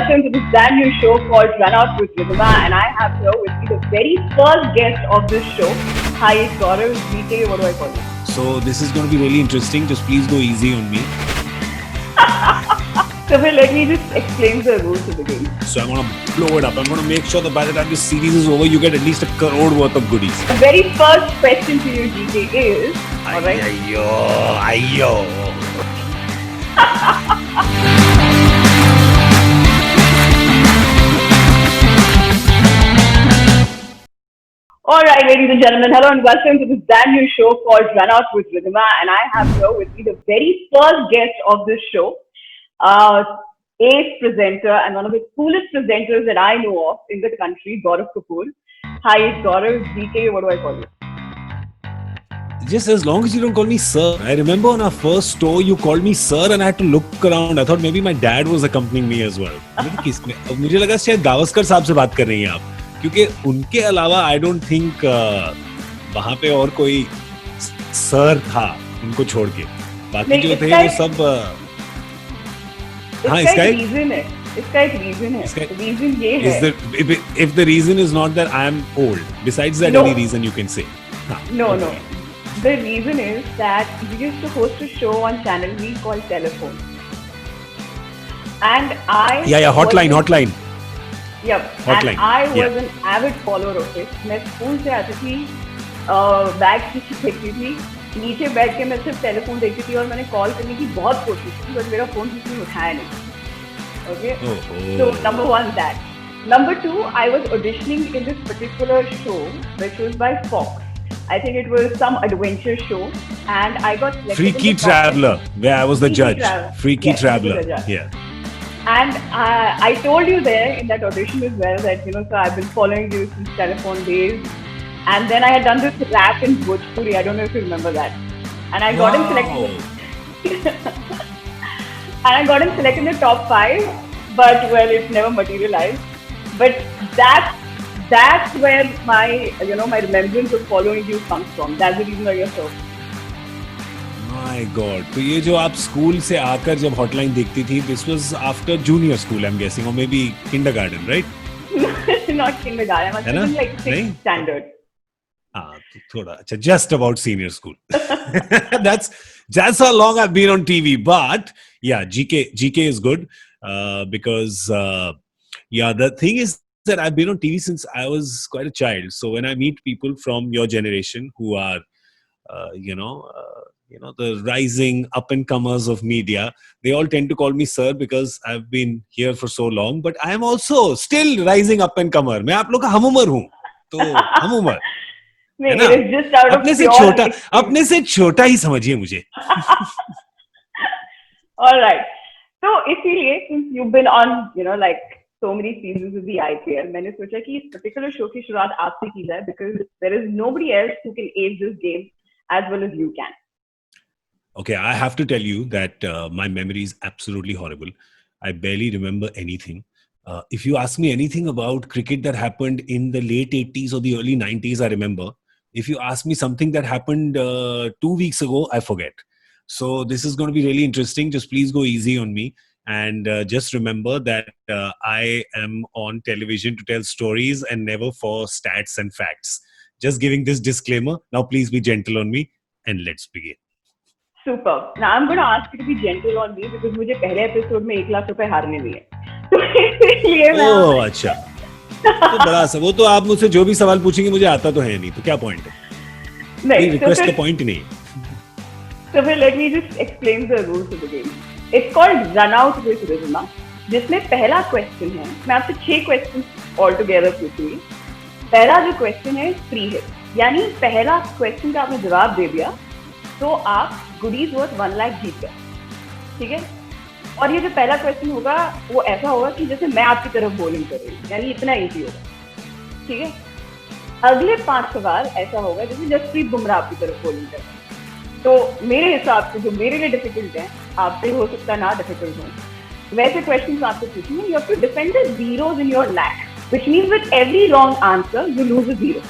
welcome to this brand new show called Run Out with Ridhima, and I have here with me the very first guest of this show. Hi, it's Gaurav, BK, what do I call you? So this is going to be really interesting. Just please go easy on me. So let me just explain the rules of the game. So I'm going to blow it up. I'm going to make sure that by the time this series is over, you get at least a crore worth of goodies. The very first question to you, GK, is... Alright? Ayyo. Alright, ladies and gentlemen, hello and welcome to this brand new show called Run Out with Ridhima, and I have here with me the very first guest of this show, ace presenter and one of the coolest presenters that I know of in the country, Gaurav Kapoor. Hi, it's Gaurav, GK, what do I call you? Just as long as you don't call me sir. I remember on our first tour, you called me sir and I had to look around. I thought maybe my dad was accompanying me as well. मुझे लगा शायद गावस्कर साहब से बात कर रही हैं आप, क्योंकि उनके अलावा I don't think वहाँ पे और कोई सर था उनको छोड़ के. बाकी जो थे वो सब हाँ इसका एक रीजन है. रीजन ये है. If the reason is not that I am old, besides that any reason you can say. No. The reason is that we used to host a show on Channel V called Telephone. And I... Yeah, hotline. Yep. Hotline. And I was an avid follower of it. मैं school से आती थी, bag देखती थी, नीचे बैठ के मैं सिर्फ टेलीफोन देखती थी और मैंने कॉल करने की बहुत कोशिश की, बट मेरा फोन किसी ने उठाया नहीं. Okay? So, number one, that. Number two, I was auditioning in this particular show, which was by Fox. I think it was some adventure show, and I got selected. Freaky Traveler, where I was the judge. Freaky Traveler, yeah. And I told you there in that audition as well that, so I've been following you since Telephone days. And then I had done this rap in Bhojpuri, I don't know if you remember that. And I got him selected. And I got him selected in the top 5, but well, it never materialized. But that's where my, my remembrance of following you comes from. That's the reason why you're so. My God. So ये जो आप school से आकर जब hotline देखती थी, this was after junior school, I'm guessing, or maybe kindergarten, right? Not kindergarten, I was like 6th standard. थोड़ा अच्छा, just about senior school. That's how long I've been on TV. But yeah, GK is good because the thing is that I've been on TV since I was quite a child. So when I meet people from your generation who are, the rising up and comers of media, they all tend to call me sir because I've been here for so long. But I am also still rising up and comer. मैं आप लोग का हम उम्र हूँ, तो हम उम्र. अपने से छोटा ही समझिए मुझे. All right. So इसीलिए since you've been on, like so many seasons of the IPL, मैंने सोचा कि इस particular show की शुरुआत आपसे की जाए because there is nobody else who can ace this game as well as you can. Okay, I have to tell you that my memory is absolutely horrible. I barely remember anything. If you ask me anything about cricket that happened in the late 80s or the early 90s, I remember. If you ask me something that happened 2 weeks ago, I forget. So this is going to be really interesting. Just please go easy on me. And just remember that I am on television to tell stories and never for stats and facts. Just giving this disclaimer. Now please be gentle on me and let's begin. Super. Now I'm going to ask you to be gentle on me because मुझे पहले episode में 1 लाख रुपए हारने दिए. ओह अच्छा. तो बड़ा सा वो तो आप मुझसे जो भी सवाल पूछेंगे मुझे आता तो है नहीं, तो क्या पॉइंट है? नहीं, रिक्वेस्ट का पॉइंट नहीं. So let me just explain the rules of the game. It's called Run Out with Ridhima, जिसमें पहला क्वेश्चन है, मैं आपसे 6 क्वेश्चन ऑल टुगेदर पूछूंगी. पहला जो क्वेश्चन है फ्री है, यानी पहला क्वेश्चन का आपने जवाब दे दिया तो आप गुडीज वर्थ 1 लाख जीत गए. ठीक है. और ये जो पहला क्वेश्चन होगा वो ऐसा होगा कि जैसे मैं आपकी तरफ बॉलिंग कर रही हूँ, यानी इतना इजी होगा. ठीक है. अगले 5 सवाल ऐसा होगा जैसे जसप्रीत बुमराह आपकी तरफ बॉलिंग कर रहे हैं. तो मेरे हिसाब से जो मेरे लिए डिफिकल्ट है आपसे हो सकता है ना डिफिकल्ट हो, वैसे क्वेश्चन आपसे पूछेंगे. You have to defend the zeros in your lack, which means with every wrong answer you lose a 0.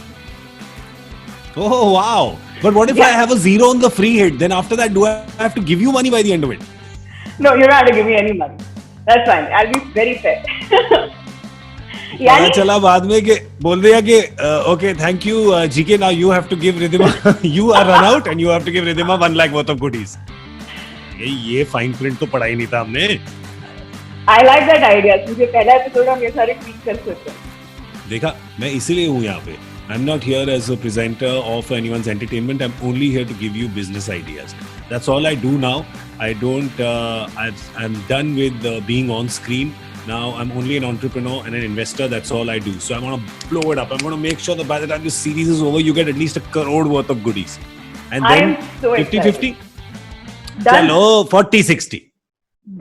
Oh wow. But what if I have a 0 on the free hit? Then after that, do I have to give you money by the end of it? No, you're not going to give me any money. That's fine. I'll be very fair. पता चला बाद में कि बोल दिया कि okay, thank you, GK. Now you have to give Ridhima. You are run out and you have to give Ridhima 1 lakh worth of goodies. ये fine print तो पढ़ा ही नहीं था हमने. I like that idea. क्योंकि पहला एपिसोड हम ये सारे ट्वीट कर सकते हैं. देखा, मैं इसीलिए हूँ यहाँ पे. I'm not here as a presenter of anyone's entertainment. I'm only here to give you business ideas. That's all I do now. I don't. I'm done with being on screen. Now I'm only an entrepreneur and an investor. That's all I do. So I'm gonna blow it up. I'm gonna make sure that by the time this series is over, you get at least 1 crore worth of goodies. And then 50-50. Chalo 40-60.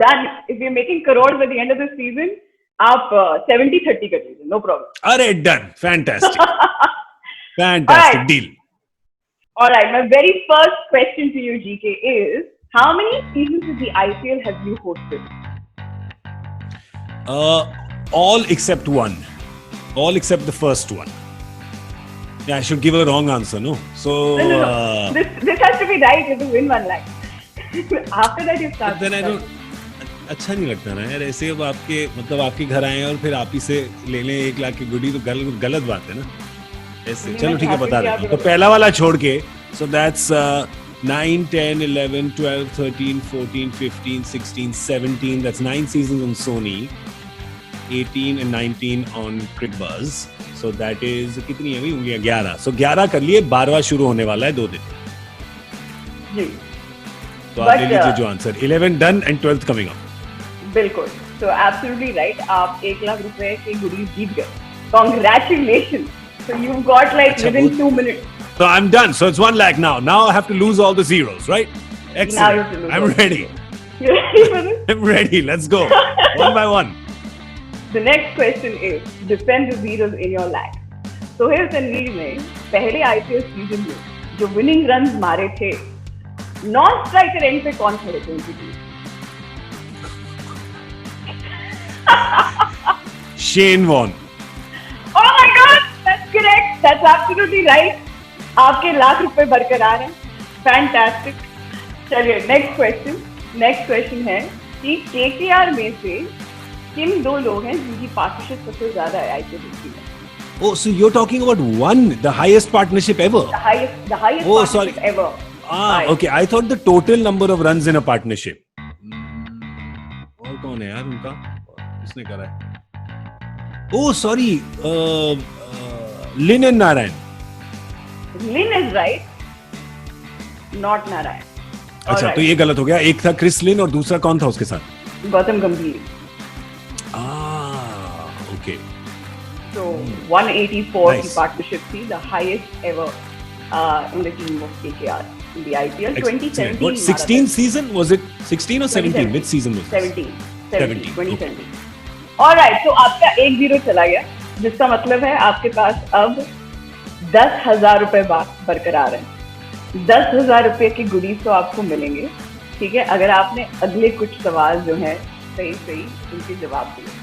Done. If you're making crores at the end of the season, आप 70-30 कर लीजिए. No problem. अरे done. Fantastic. Fantastic right. deal. All right. My very first question to you, GK, is how many seasons of the IPL have you hosted? All except one. All except the first one. Yeah, I should give a wrong answer, no? So No. This has to be right. You have to win 1 lakh. After that, you start. Then I don't. अच्छा नहीं लगता ना यार, ऐसे अब आपके मतलब आपके घर आए और फिर आप ही से ले लें 1 लाख की गुडी, तो गलत बात है ना ऐसे. चलो ठीक है, बता देता हूँ. तो पहला वाला छोड़ के, so that's 9, 10, 11, 12, 13, 14, 15, 16, 17. That's 9 seasons on Sony. 18 and 19 on CricBuzz. So that is कितनी है भाई उंगलियां? 11. So 11 कर लिए, 12वां शुरू होने वाला है 2 दिन. जी. तो आप ले लीजिए जो answer. 11 done and 12th coming up. बिल्कुल. So absolutely right. आप 1 लाख रुपए के गुडीज जीत गए. Congratulations. So you got like within 2 minutes. So I'm done. So it's 1 lakh now. Now I have to lose all the zeros, right? Excellent. I'm ready. You ready for this? I'm ready. Let's go. One by one. The next question is defend the zeros in your lakh. So here's the reason. पहले IPL season में जो winning runs मारे थे, non striker end पे कौन खड़े थे उनकी team? Shane Warne. Oh my God, that's correct. That's absolutely right. आपके लाख रुपए बरकरार हैं. Fantastic. चलिए next question. Next question है कि KKR में से किन 2 लोग हैं जिनकी पार्टनरशिप सबसे ज्यादा है IPL हिस्ट्री में? Oh, so you're talking about one, the highest partnership ever. The highest partnership ever. Right. Okay. I thought the total number of runs in a partnership. और कौन है यार उनका? किसने करा है? Oh, sorry. Lynn and Narayan. Lynn is right. Not Narayan. अच्छा, तो ये गलत हो गया. एक था क्रिस लिन और दूसरा कौन था उसके साथ? गौतम गंभीर. Okay. So 184 nice. की पार्टनरशिप थी, the highest ever in the team of KKR in the IPL. 2017. What 16 season was it? 16 or 17? Which season was it? 17. 2017. All right. So आपका 1-0 चला गया, जिसका मतलब है आपके पास अब 10,000 रुपए बरकरार हैं. 10,000 रुपए की गुडीज तो आपको मिलेंगे. ठीक है, अगर आपने अगले कुछ सवाल जो है सही उनके जवाब दिए.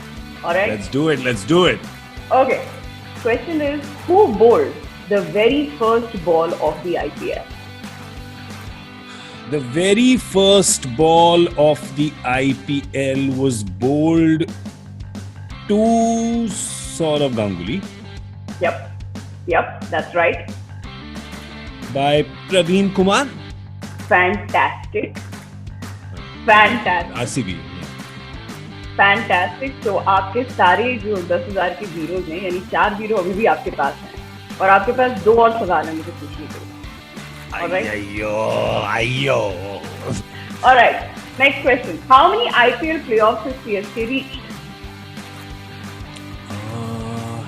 All right. Let's do it. Okay. Question is, who bowled the very first ball of the IPL? The very first ball of the IPL was bowled to Saurav Ganguly. Yep, that's right. By Praveen Kumar. Fantastic. RCB. Fantastic. तो आपके सारे जो 10,000 के zeros हैं, यानी 4 zero अभी भी आपके पास हैं, और आपके पास 2 और सवाल हैं मुझे पूछने के लिए. Ayyo. Alright, next question. How many IPL playoffs has CSK reached?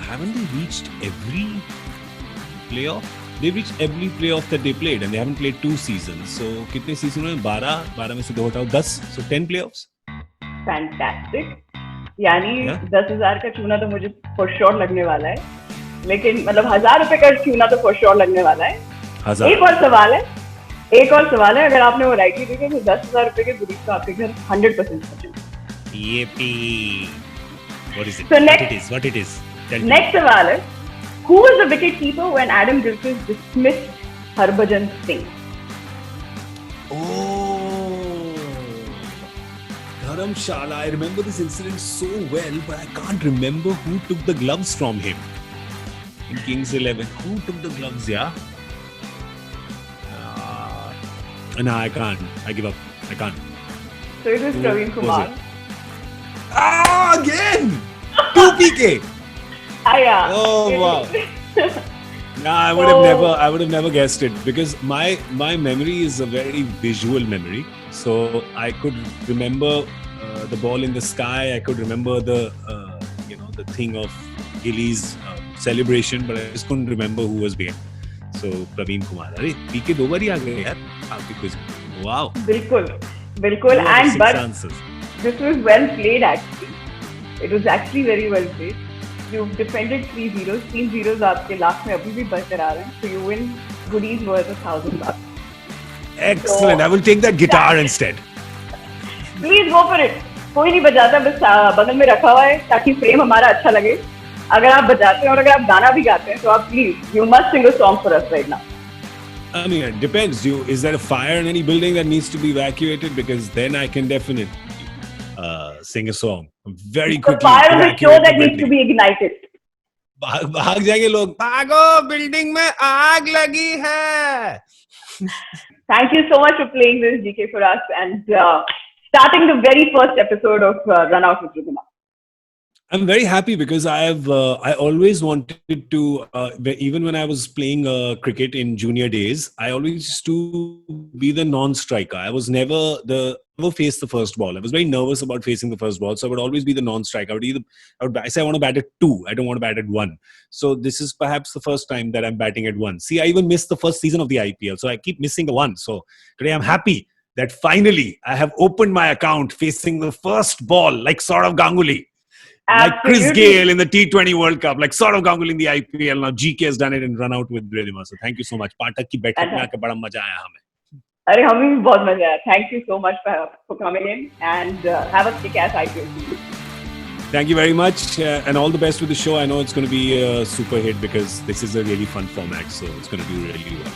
Haven't they reached every playoff? They've reached every playoff that they played, and they haven't played 2 seasons. So कितने सीजन में? 12 में से 2 हटाओ 10. So 10 playoffs. फैंटास्टिक. यानी 10,000 का चूना तो मुझे फॉर श्योर लगने वाला है, लेकिन मतलब 1,000 रुपए का चूना तो फॉर श्योर लगने वाला है. एक और सवाल है. अगर आपने वो राइटली देखे तो 10,000 रुपए के गुडीज तो आपके घर 100% पहुंचे. Yippee. What is it? So What it is? Next सवाल है, who was the wicket keeper when Adam Gilchrist dismissed Harbhajan Singh? Dharamshala. I remember this incident so well, but I can't remember who took the gloves from him in Kings 11. Who took the gloves? Yeah. No, I can't. I give up. I can't. So it was Praveen Who was Kumar. it? Ah, again! 2 PK. Yeah. Oh wow. Nah, I would have never guessed it because my memory is a very visual memory. So I could remember the ball in the sky. I could remember the the thing of Gilly's celebration, but I just couldn't remember who was behind. So Praveen Kumar. अरे PK 2 बार ही आ गए यार आपके quiz में. Wow. बिल्कुल. Two out of And six but answers. this was well played actually. It was actually very well played. You've defended 3-0. 3 zeros आपके last में अभी भी बरकरार हैं. So you win goodies worth $1,000. Excellent. I will take that guitar instead. Please go for it. कोई नहीं बजाता, बस बगल में रखा हुआ है ताकि फ्रेम हमारा अच्छा लगे. अगर आप बजाते हैं और अगर आप गाना भी गाते हैं तो आप please you must sing a song for us right now. I mean, it depends. Is there a fire in any building that needs to be evacuated? Because then I can definitely sing a song very The quickly. fire of the show evacuate the that needs to building. be ignited. भाग जाएंगे लोग. भागो, building में आग लगी है. Thank you so much for playing this GK for us and starting the very first episode of Run Out with Ridhima. I'm very happy because I always wanted to even when I was playing cricket in junior days, I always used to be the non-striker. I was never face the first ball. I was very nervous about facing the first ball, so I would always be the non-striker. I say I want to bat at 2. I don't want to bat at 1. So this is perhaps the first time that I'm batting at 1. See, I even missed the first season of the IPL, so I keep missing the 1. So today I'm happy that finally I have opened my account facing the first ball like Saurav Ganguly. Like Chris Absolutely. Gayle in the T20 World Cup, like Saurav Ganguly in the IPL. Now GK has done it and run out with Ridhima. So thank you so much. पाठक की बैठक में आकर बड़ा मजा आया हमें. अरे हमें भी बहुत मजा आया. Thank you so much for coming in and have a kick-ass IPL season. Thank you very much and all the best with the show. I know it's going to be a super hit because this is a really fun format. So it's going to do really well.